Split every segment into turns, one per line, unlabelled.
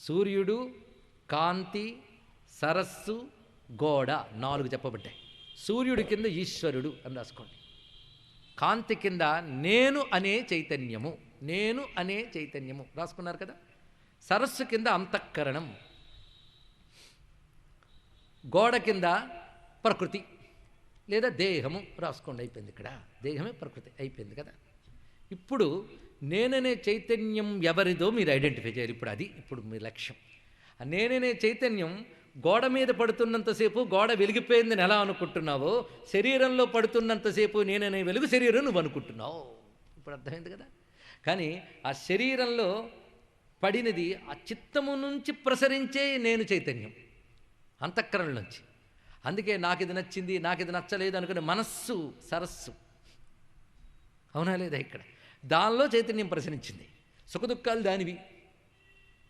సూర్యుడు, కాంతి, సరస్సు, గోడ 4 చెప్పబడ్డాయి. సూర్యుడి కింద ఈశ్వరుడు అని రాసుకోండి. కాంతి కింద నేను అనే చైతన్యము, నేను అనే చైతన్యము రాసుకున్నారు కదా. సరస్సు కింద అంతఃకరణం, గోడ కింద ప్రకృతి లేదా దేహము రాసుకోండి. అయిపోయింది. ఇక్కడ దేహమే ప్రకృతి అయిపోయింది కదా. ఇప్పుడు నేననే చైతన్యం ఎవరిదో మీరు ఐడెంటిఫై చేయాలి. ఇప్పుడు మీ లక్ష్యం. ఆ నేననే చైతన్యం గోడ మీద పడుతున్నంతసేపు గోడ వెలిగిపోయిందని ఎలా అనుకుంటున్నావో, శరీరంలో పడుతున్నంతసేపు నేననే వెలుగు శరీరం నువ్వు అనుకుంటున్నావు. ఇప్పుడు అర్థమైంది కదా. కానీ ఆ శరీరంలో పడినది ఆ చిత్తము నుంచి ప్రసరించే నేను చైతన్యం, అంతఃకరణ నుంచి. అందుకే నాకు ఇది నచ్చింది, నాకు ఇది నచ్చలేదు అనుకునే మనస్సు సరస్సు, అవునా లేదా? ఇక్కడ దానిలో చైతన్యం ప్రసరించింది. సుఖదుఖాలు దానివి.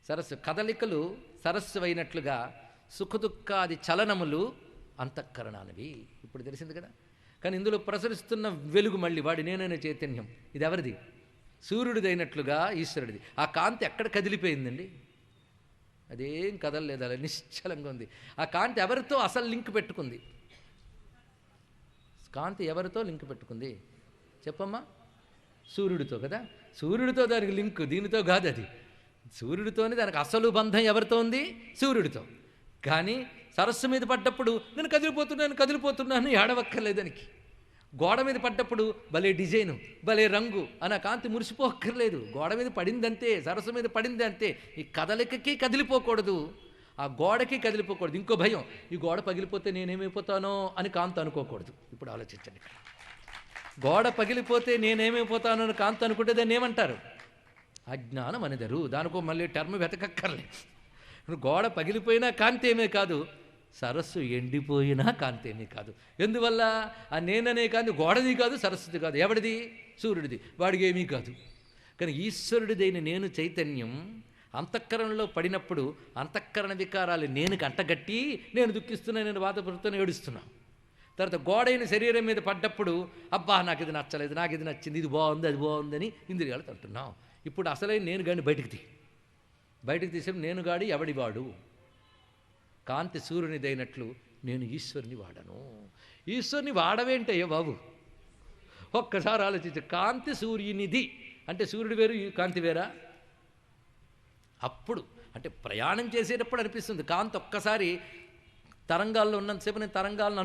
సరస్సు కదలికలు సరస్సు అయినట్లుగా సుఖదుఖాది చలనములు అంతఃకరణానివి. ఇప్పుడు తెలిసింది కదా. కానీ ఇందులో ప్రసరిస్తున్న వెలుగు మళ్ళీ వాడి నేననే చైతన్యం ఇది ఎవరిది? సూర్యుడిది అయినట్లుగా ఈశ్వరుడిది. ఆ కాంతి ఎక్కడ కదిలిపోయిందండి? అదేం కదలలేదు, అలా నిశ్చలంగా ఉంది. ఆ కాంతి ఎవరితో అసలు లింక్ పెట్టుకుంది? కాంతి ఎవరితో లింక్ పెట్టుకుంది చెప్పమ్మా? సూర్యుడితో కదా. సూర్యుడితో దానికి లింక్, దీనితో కాదు. అది సూర్యుడితోనే దానికి అసలు బంధం ఎవరితో ఉంది? సూర్యుడితో. కానీ సరస్సు మీద పడ్డప్పుడు నేను కదిలిపోతున్నాను ఏడవక్కర్లేదు దానికి. గోడ మీద పడ్డప్పుడు భలే డిజైను, భలే రంగు అని కాంతి మురిసిపోక్కర్లేదు. గోడ మీద పడిందంతే, సరస్సు మీద పడింది అంతే. ఈ కదలికకి కదిలిపోకూడదు, ఆ గోడకి కదిలిపోకూడదు. ఇంకో భయం, ఈ గోడ పగిలిపోతే నేనేమైపోతానో అని కాంతి అనుకోకూడదు. ఇప్పుడు ఆలోచించండి. ఇక్కడ గోడ పగిలిపోతే నేనేమైపోతానో అని కాంతి అనుకుంటే దాన్ని ఏమంటారు? అజ్ఞానం అనేదరు. దానికో మళ్ళీ టర్మ్ వెతకక్కర్లేదు. గోడ పగిలిపోయినా కాంతి ఏమీ కాదు, సరస్సు ఎండిపోయినా కాంతి ఏమీ కాదు. ఎందువల్ల? ఆ నేననే కాంతి గోడది కాదు, సరస్సుది కాదు. ఎవడిది? సూర్యుడిది. వాడికి ఏమీ కాదు. కానీ ఈశ్వరుడిదైన నేను చైతన్యం అంతఃకరణలో పడినప్పుడు అంతఃకరణ వికారాలు నేను కంటగట్టి నేను దుఃఖిస్తున్నా, నేను బాధపడుతున్నా, ఏడుస్తున్నాను. తర్వాత గోడైన శరీరం మీద పడ్డప్పుడు అబ్బా నాకు ఇది నచ్చలేదు, నాకు ఇది నచ్చింది, ఇది బాగుంది, అది బాగుందని ఇంద్రియాలు అంటున్నాం. ఇప్పుడు అసలైన నేను గాని బయటికి తీసిన నేను గాడి ఎవడివాడు? కాంతి సూర్యునిదైనట్లు నేను ఈశ్వరుని వాడను. ఈశ్వరుని వాడవేంటయ్యో బాబు? ఒక్కసారి ఆలోచించు. కాంతి సూర్యునిది అంటే సూర్యుడు వేరు, కాంతి వేరా? అప్పుడు అంటే ప్రయాణం చేసేటప్పుడు అనిపిస్తుంది కాంతి. ఒక్కసారి తరంగాల్లో ఉన్నంతసేపు నేను తరంగాలను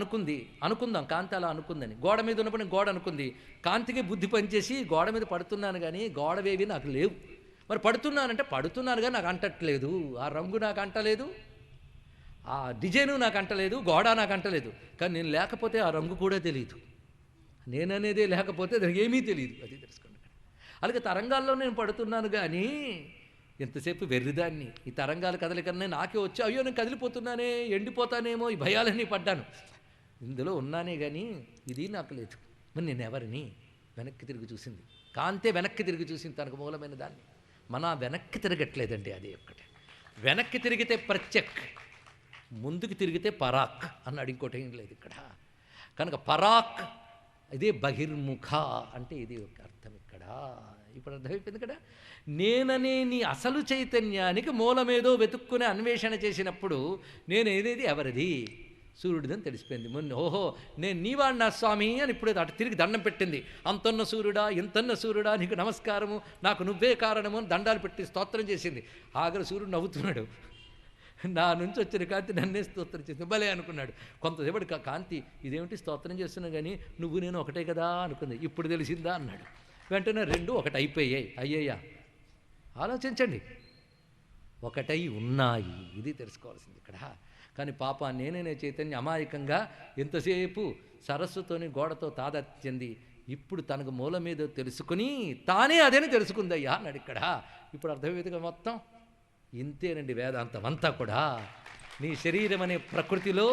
అనుకుందాం కాంతి అలా అనుకుందని. గోడ మీద ఉన్నప్పుడు నేను గోడ అనుకుంది. కాంతికి బుద్ధి పనిచేసి గోడ మీద పడుతున్నాను, కానీ గోడవేవి నాకు లేవు. మరి పడుతున్నాను కానీ నాకు అంటట్లేదు. ఆ రంగు నాకు అంటలేదు, ఆ డిజైను నాకు అంటలేదు, గోడ నాకు అంటలేదు. కానీ నేను లేకపోతే ఆ రంగు కూడా తెలియదు, నేననేదే లేకపోతే దానికి ఏమీ తెలియదు. అది తెలుసుకోండి. అలాగే తరంగాల్లో నేను పడుతున్నాను, కానీ ఎంతసేపు వెర్రిదాన్ని. ఈ తరంగాల కదలికన్నా నాకే వచ్చి అయ్యో నేను కదిలిపోతున్నానే, ఎండిపోతానేమో, ఈ భయాలన్నీ పడ్డాను. ఇందులో ఉన్నానే కానీ ఇది నాకు లేదు. మరి నేను ఎవరిని? వెనక్కి తిరిగి చూసింది కాంతే. వెనక్కి తిరిగి చూసింది తనకు మూలమైన దాన్ని. మన వెనక్కి తిరగట్లేదండి. అది ఒక్కటే. వెనక్కి తిరిగితే ప్రత్యక్, ముందుకు తిరిగితే పరాక్ అన్నాడు. ఇంకోటి ఏం లేదు ఇక్కడ. కనుక పరాక్ ఇదే బహిర్ముఖ అంటే ఇది ఒక అర్థం ఇక్కడ. ఇప్పుడు అర్థమైపోయింది కదా. నేననే నీ అసలు చైతన్యానికి మూలమేదో వెతుక్కునే అన్వేషణ చేసినప్పుడు నేను ఏదేది ఎవరిది? సూర్యుడిదని తెలిసిపోయింది. మొన్న ఓహో నేను నీవాడు నా స్వామి అని ఇప్పుడు అటు తిరిగి దండం పెట్టింది. అంతన్న సూర్యుడా, ఇంతన్న సూర్యుడా, నీకు నమస్కారము, నాకు నువ్వే కారణము అని దండాలు పెట్టి స్తోత్రం చేసింది. ఆఖరి సూర్యుడు నవ్వుతున్నాడు. నా నుంచి వచ్చిన కాంతి నన్నే స్తోత్రం చేసింది. భలే అనుకున్నాడు. కొంతసేపటి కాంతి ఇదేమిటి స్తోత్రం చేస్తున్నా కానీ నువ్వు నేను ఒకటే కదా అనుకుంది. ఇప్పుడు తెలిసిందా అన్నాడు. వెంటనే రెండు ఒకటి అయిపోయాయి. అయ్యయ్యా ఆలోచించండి, ఒకటై ఉన్నాయి. ఇది తెలుసుకోవాల్సింది ఇక్కడ. కానీ పాప నేనే చైతన్య అమాయకంగా ఎంతసేపు సరస్సుతోని గోడతో తాదాత్మ్యం చెంది ఇప్పుడు తనకు మూల మీద తెలుసుకుని తానే అదేని తెలుసుకుందయ్యా అన్నాడు ఇక్కడ. ఇప్పుడు అర్థమవుతుందిగా మొత్తం. ఇంతేనండి వేదాంతం అంతా కూడా. నీ శరీరం అనే ప్రకృతిలో,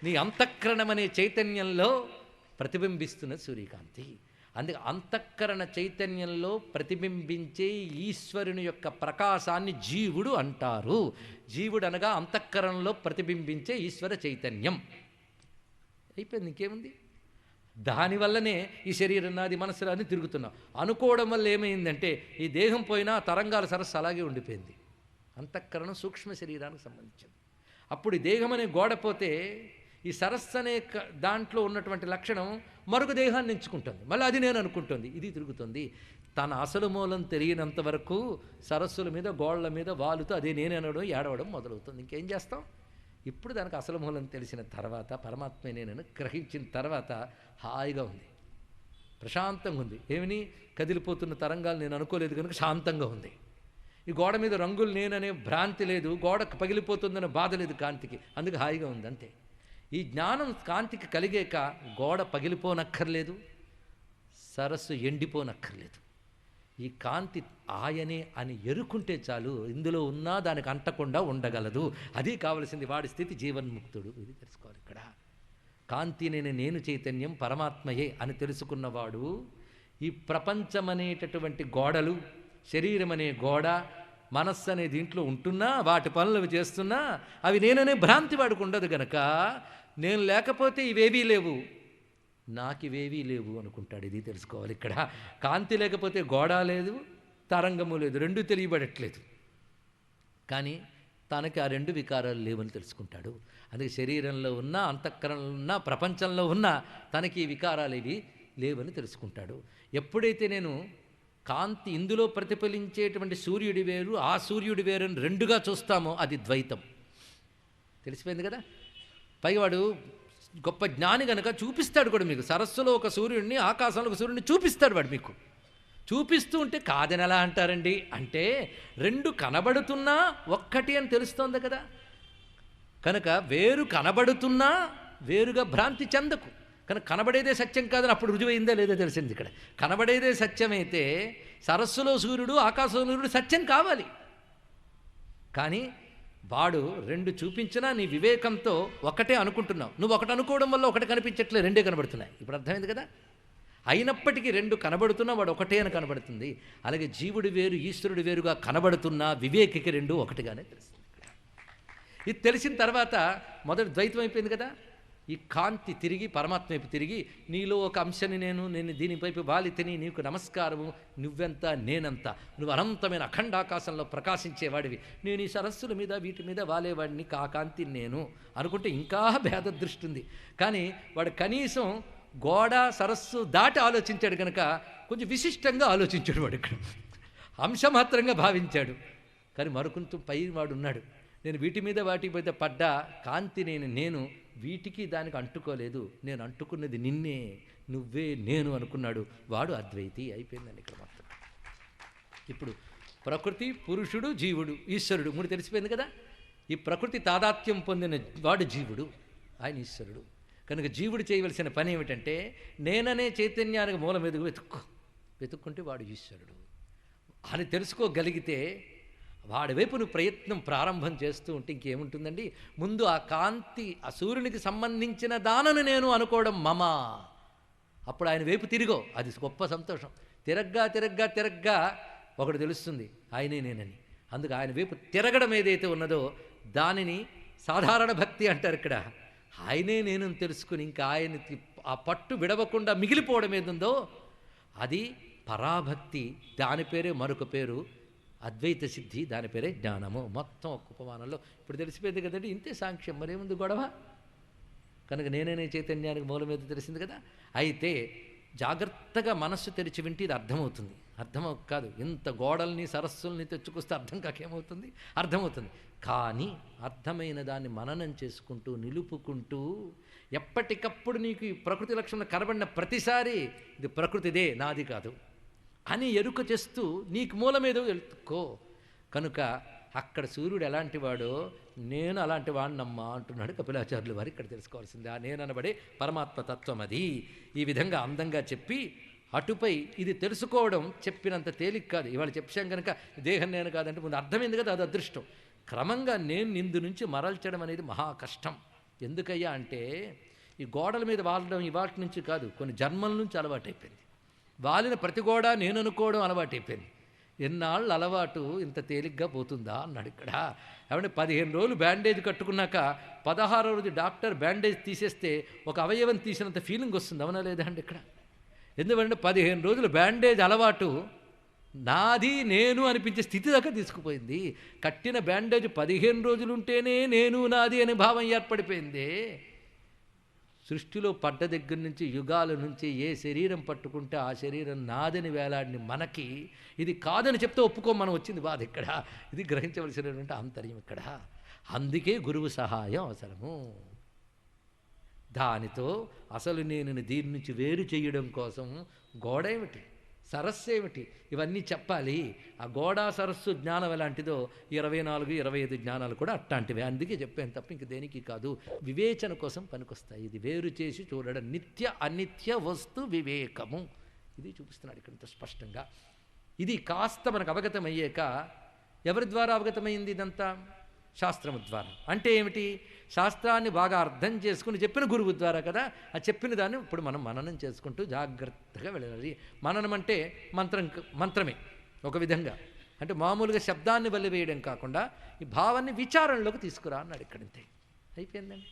నీ అంతఃకరణం అనే చైతన్యంలో ప్రతిబింబిస్తున్న సూర్యకాంతి. అందుకే అంతఃకరణ చైతన్యంలో ప్రతిబింబించే ఈశ్వరుని యొక్క ప్రకాశాన్ని జీవుడు అంటారు. జీవుడు అనగా అంతఃకరణలో ప్రతిబింబించే ఈశ్వర చైతన్యం. అయిపోయింది, ఇంకేముంది? దానివల్లనే ఈ శరీరం నాది, మనసు నాది తిరుగుతున్నాం. అనుకోవడం వల్ల ఏమైందంటే ఈ దేహం పోయినా తరంగాల సరస్సు అలాగే ఉండిపోయింది. అంతఃకరణం సూక్ష్మ శరీరానికి సంబంధించింది. అప్పుడు ఈ దేహం అనే గోడ పోతే ఈ సరస్సు అనే దాంట్లో ఉన్నటువంటి లక్షణం మరొక దేహాన్ని ఎంచుకుంటుంది, మళ్ళీ అది నేను అనుకుంటుంది, ఇది తిరుగుతుంది. తన అసలు మూలం తెలియనంత వరకు సరస్సుల మీద గోళ్ల మీద వాలుతూ అదే నేను అనడం ఏడవడం మొదలవుతుంది. ఇంకేం చేస్తాం? ఇప్పుడు దానికి అసలు మూలం తెలిసిన తర్వాత, పరమాత్మే నేనని గ్రహించిన తర్వాత హాయిగా ఉంది, ప్రశాంతంగా ఉంది. ఏమిని కదిలిపోతున్న తరంగాలు నేను అనుకోలేదు కనుక శాంతంగా ఉంది. ఈ గోడ మీద రంగులు నేననే భ్రాంతి లేదు, గోడ పగిలిపోతుందనే బాధ లేదు కాంతికి, అందుకు హాయిగా ఉంది అంతే. ఈ జ్ఞానం కాంతికి కలిగాక గోడ పగిలిపోనక్కర్లేదు, సరస్సు ఎండిపోనక్కర్లేదు. ఈ కాంతి ఆయనే అని ఎరుకుంటే చాలు, ఇందులో ఉన్నా దానికి అంటకుండా ఉండగలదు. అది కావలసింది. వాడి స్థితి జీవన్ముక్తుడు. ఇది తెలుసుకోవాలి ఇక్కడ. కాంతి నేను చైతన్యం పరమాత్మయే అని తెలుసుకున్నవాడు ఈ ప్రపంచమనేటటువంటి గోడలు, శరీరం అనే గోడ, మనస్సు అనే దీంట్లో ఉంటున్నా, వాటి పనులు అవి చేస్తున్నా అవి నేననే భ్రాంతి వాడికి ఉండదు గనక, నేను లేకపోతే ఇవేవీ లేవు, నాకు ఇవేవీ లేవు అనుకుంటాడు. ఇది తెలుసుకోవాలి ఇక్కడ. కాంతి లేకపోతే గోడ లేదు, తరంగము లేదు, రెండు తెలియబడట్లేదు. కానీ తనకి ఆ రెండు వికారాలు లేవని తెలుసుకుంటాడు. అందుకే శరీరంలో ఉన్న, అంతఃకరణలో ఉన్న, ప్రపంచంలో ఉన్న తనకి ఈ వికారాలు ఇవి లేవని తెలుసుకుంటాడు. ఎప్పుడైతే నేను కాంతి ఇందులో ప్రతిఫలించేటువంటి సూర్యుడి వేరు, ఆ సూర్యుడి వేరు అని రెండుగా చూస్తామో అది ద్వైతం. తెలిసిపోయింది కదా. పైవాడు గొప్ప జ్ఞాని కనుక చూపిస్తాడు కూడా మీకు. సరస్సులో ఒక సూర్యుడిని, ఆకాశంలో ఒక సూర్యుడిని చూపిస్తాడు వాడు మీకు. చూపిస్తూ ఉంటే కాదని ఎలా అంటారండి అంటే, రెండు కనబడుతున్నా ఒక్కటి అని తెలుస్తోంది కదా. కనుక వేరు కనబడుతున్నా వేరుగా భ్రాంతి చెందకు. కనుక కనబడేదే సత్యం కాదని అప్పుడు రుజువైందా లేదో తెలిసింది ఇక్కడ. కనబడేదే సత్యమైతే సరస్సులో సూర్యుడు, ఆకాశంలో సూర్యుడు సత్యం కావాలి. కానీ వాడు రెండు చూపించినా నీ వివేకంతో ఒకటే అనుకుంటున్నావు. నువ్వు ఒకటి అనుకోవడం వల్ల ఒకటి కనిపించట్లేదు, రెండే కనబడుతున్నాయి. ఇప్పుడు అర్థమైంది కదా. అయినప్పటికీ రెండు కనబడుతున్నా వాడు ఒకటే అని కనబడుతుంది. అలాగే జీవుడు వేరు, ఈశ్వరుడు వేరుగా కనబడుతున్నా వివేకికి రెండు ఒకటిగానే తెలుస్తుంది. ఇది తెలిసిన తర్వాత మొదటి ద్వైతం అయిపోయింది కదా. ఈ కాంతి తిరిగి పరమాత్మ వైపు తిరిగి, నీలో ఒక అంశని నేను దీనివైపు వాలి తిని నీకు నమస్కారము, నువ్వెంత నేనంత, నువ్వు అనంతమైన అఖండాకాశంలో ప్రకాశించేవాడివి, నేను ఈ సరస్సుల మీద వీటి మీద వాలేవాడిని, ఆ కాంతి నేను అనుకుంటే ఇంకా భేద దృష్టి ఉంది. కానీ వాడు కనీసం గోడ సరస్సు దాటి ఆలోచించాడు కనుక కొంచెం విశిష్టంగా ఆలోచించాడు. వాడు ఇక్కడ అంశమాత్రంగా భావించాడు. కానీ మరొకంత పై వాడు ఉన్నాడు. నేను వీటి మీద వాటి మీద పడ్డా కాంతి నేను వీటికి దానికి అంటుకోలేదు, నేను అంటుకున్నది నిన్నే, నువ్వే నేను అనుకున్నాడు. వాడు అద్వైతి అయిపోయిందండి ఇక్కడ మొత్తం. ఇప్పుడు ప్రకృతి, పురుషుడు, జీవుడు, ఈశ్వరుడు మూడు తెలిసిపోయింది కదా. ఈ ప్రకృతి తాదాత్మ్యం పొందిన వాడు జీవుడు, ఆయన ఈశ్వరుడు. కనుక జీవుడు చేయవలసిన పని ఏమిటంటే, నేననే చైతన్యానికి మూలం ఎదుగు వెతుక్కుంటే వాడు ఈశ్వరుడు అని తెలుసుకోగలిగితే వాడి వైపు నువ్వు ప్రయత్నం ప్రారంభం చేస్తూ ఉంటే ఇంకేముంటుందండి. ముందు ఆ కాంతి, ఆ సూర్యునికి సంబంధించిన దానను నేను అనుకోవడం మమ. అప్పుడు ఆయన వైపు తిరిగో, అది గొప్ప సంతోషం. తిరగ్గా ఒకటి తెలుస్తుంది, ఆయనే నేనని. అందుకు ఆయన వైపు తిరగడం ఏదైతే ఉన్నదో దానిని సాధారణ భక్తి అంటారు ఇక్కడ. ఆయనే నేను తెలుసుకుని ఇంకా ఆయన ఆ పట్టు విడవకుండా మిగిలిపోవడం ఏదుందో అది పరాభక్తి. దాని పేరే మరొక పేరు అద్వైత సిద్ధి, దాని పేరే జ్ఞానము. మొత్తం ఒక ఉపమానంలో ఇప్పుడు తెలిసిపోయింది కదండి. ఇంతే సాంఖ్యం, మరేముంది గొడవ. కనుక నేనే చైతన్యానికి మూలం మీద తెలిసింది కదా. అయితే జాగ్రత్తగా మనస్సు తెరిచి వింటే ఇది అర్థమవుతుంది. కాదు, ఇంత గోడల్ని సరస్సుల్ని తెచ్చుకొస్తే అర్థం కాకేమవుతుంది, అర్థమవుతుంది. కానీ అర్థమైన దాన్ని మననం చేసుకుంటూ నిలుపుకుంటూ ఎప్పటికప్పుడు నీకు ఈ ప్రకృతి లక్షణం కనబడిన ప్రతిసారి ఇది ప్రకృతిదే, నాది కాదు అని ఎరుక చేస్తూ నీకు మూలమేదో ఎత్తుకో. కనుక అక్కడ సూర్యుడు ఎలాంటి వాడో నేను అలాంటి వాడినమ్మా అంటున్నాడు కపిలాచార్యులు వారు. ఇక్కడ తెలుసుకోవాల్సింది ఆ నేను అనబడే పరమాత్మ తత్వం అది. ఈ విధంగా అందంగా చెప్పి అటుపై ఇది తెలుసుకోవడం చెప్పినంత తేలిక కాదు. ఇవాళ చెప్పాం కనుక దేహం నేను కాదంటే ముందు అర్థమైంది కదా, అది అదృష్టం. క్రమంగా నేను నిందు నుంచి మరల్చడం అనేది మహా కష్టం. ఎందుకయ్యా అంటే ఈ గోడల మీద వాలడం ఇవాటి నుంచి కాదు, కొన్ని జన్మల నుంచి అలవాటైపోయింది. వాలిన ప్రతి గోడ నేను అనుకోవడం అలవాటైపోయింది. ఎన్నాళ్ళు అలవాటు ఇంత తేలిగ్గా పోతుందా అన్నాడు ఇక్కడ. ఏమంటే 15 రోజులు బ్యాండేజ్ కట్టుకున్నాక 16వ రోజు డాక్టర్ బ్యాండేజ్ తీసేస్తే ఒక అవయవం తీసినంత ఫీలింగ్ వస్తుంది, అవునా లేదా అండి ఇక్కడ. ఎందుకంటే 15 రోజులు బ్యాండేజ్ అలవాటు నాది నేను అనిపించే స్థితి దాకా తీసుకుపోయింది. కట్టిన బ్యాండేజ్ 15 రోజులు ఉంటేనే నేను నాది అనే భావం ఏర్పడిపోయింది. సృష్టిలో పడ్డ దగ్గర నుంచి యుగాల నుంచి ఏ శరీరం పట్టుకుంటే ఆ శరీరం నాదని వేలాడిని మనకి ఇది కాదని చెప్తే ఒప్పుకో మనం వచ్చింది బాధ ఇక్కడ. ఇది గ్రహించవలసినటువంటి ఆంతర్యం ఇక్కడ. అందుకే గురువు సహాయం అవసరము. దానితో అసలు నేను దీని నుంచి వేరు చేయడం కోసం గోడ ఏమిటి, సరస్సు ఏమిటి, ఇవన్నీ చెప్పాలి. ఆ గోడ సరస్సు జ్ఞానం ఎలాంటిదో 24, 25 జ్ఞానాలు కూడా అట్లాంటివే. అందుకే చెప్పాను తప్ప ఇంక దేనికి కాదు. వివేచన కోసం పనికొస్తాయి. ఇది వేరు చేసి చూడడం, నిత్య అనిత్య వస్తు వివేకము, ఇది చూపిస్తున్నాడు ఇక్కడ ఇంత స్పష్టంగా. ఇది కాస్త మనకు అవగతమయ్యాక, ఎవరి ద్వారా అవగతమైంది ఇదంతా? శాస్త్రము ద్వారా. అంటే ఏమిటి? శాస్త్రాన్ని బాగా అర్థం చేసుకుని చెప్పిన గురువు ద్వారా కదా. ఆ చెప్పిన దాన్ని ఇప్పుడు మనం మననం చేసుకుంటూ జాగ్రత్తగా వెళ్ళాలి. మననం అంటే మంత్రమే ఒక విధంగా. అంటే మామూలుగా శబ్దాన్ని వల్లివేయడం కాకుండా ఈ భావాన్ని విచారణలోకి తీసుకురా అన్నాడు ఇక్కడంతే. అయిపోయిందండి.